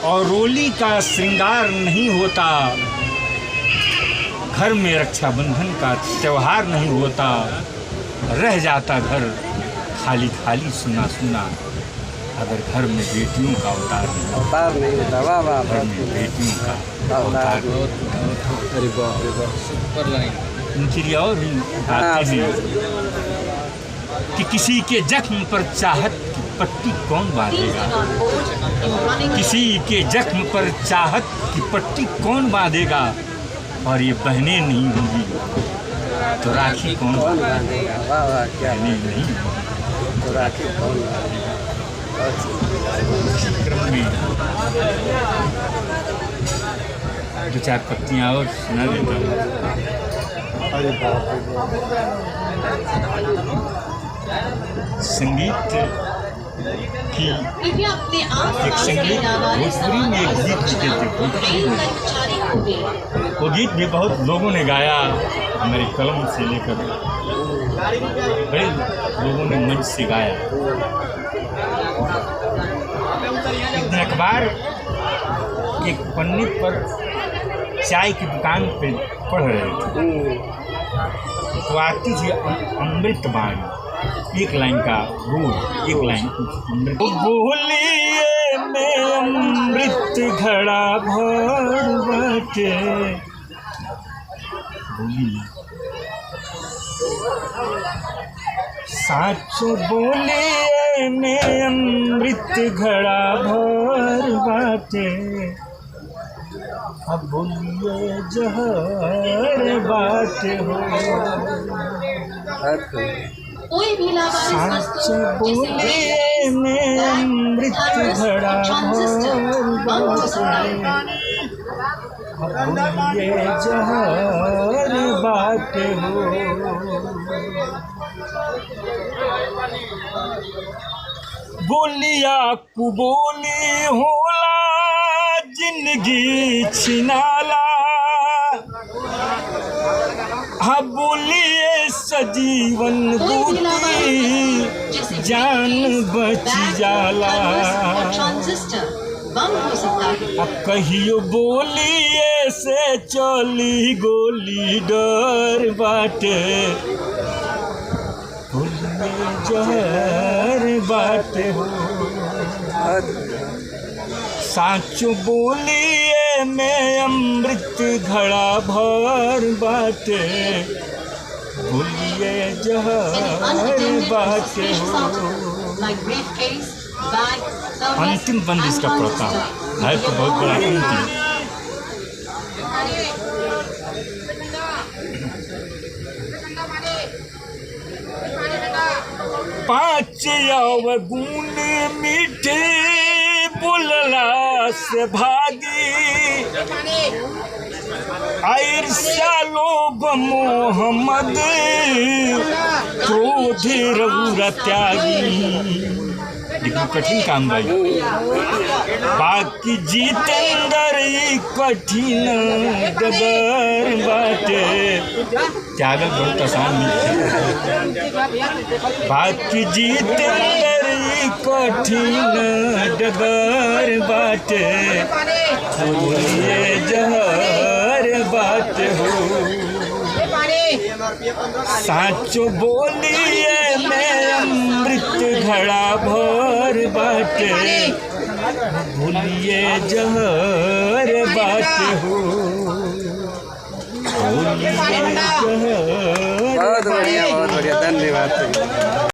और रोली का श्रृंगार नहीं होता, घर में रक्षाबंधन का त्योहार नहीं होता, रह जाता घर खाली खाली सुना सुना, अगर घर में बेटियों का अवतार नहीं होता। वाह वाह, घर में बेटियों का अवतार अरे बाप रे बाप, सुपर लाइन। उनके लिए और भी बातें हैं कि किसी के जख्म पर चाहत की पट्टी कौन बांधेगा, किसी के जख्म पर चाहत की पट्टी कौन बांधेगा, और ये बहनें नहीं होंगी तो राखी कौन बांधेगा। वाह वाह, क्या नहीं तो राखी कौन क्रम में दो चार पत्तियाँ और सुना देता हूँ। अरे बाप रे बाप। संगीत की एक संगीत भोजपुरी में एक गीत लिखे थे भोजपुरी में, वो गीत भी बहुत लोगों ने गाया, हमारे कलम से लेकर बड़े लोगों ने मंच से गाया। एक दिन अखबार के पन्ने पर चाय की दुकान पे पढ़ रहे थे, तो आती थी अमृत बाणी, एक लाइन का बोल, एक लाइन अमृत बोलिए में अमृत घड़ा भर बाटे, साच बोलिए में अमृत घड़ा भर बाटे, अब बोलिए जहर बाटे हो। कोई भी साच बोलिए में अमृत घड़ा भर बाटे, अब बोलिए जहर बाटे हो। बोलिया कुबोली होला जिंदगी छिनाला, हाँ बोलिए सजीवन बूटी जान बच जाला, अब कहियो बोलिए से चली गोली डर बाटे, बोलिए जहर बाटे हो। साचो बोलिए में अमृत घड़ा भर बाटे, बोलिए जहर बाटे हो। अंतिम बंद इसका पड़ता है तो बहुत बड़ा अंतिम। पाँच अवगुण मीठे बोलला से भागी, ईर्ष्या लोभ मोहम्मद क्रोध रौरा त्यागी। लेकिन कठिन काम भाई, बाकी जितेंद्र कठिन डगर बाटे, त्यागल बहुत आसान नहीं, बाकी जितेंद्र कठिन डगर बाटे, बोलिए जहर बाटे हो। साचो बोलिए में अमृत घड़ा भर बाटे, बोलिए जहर बाटे हो, बोलिए जहर। बहुत बढ़िया, धन्यवाद।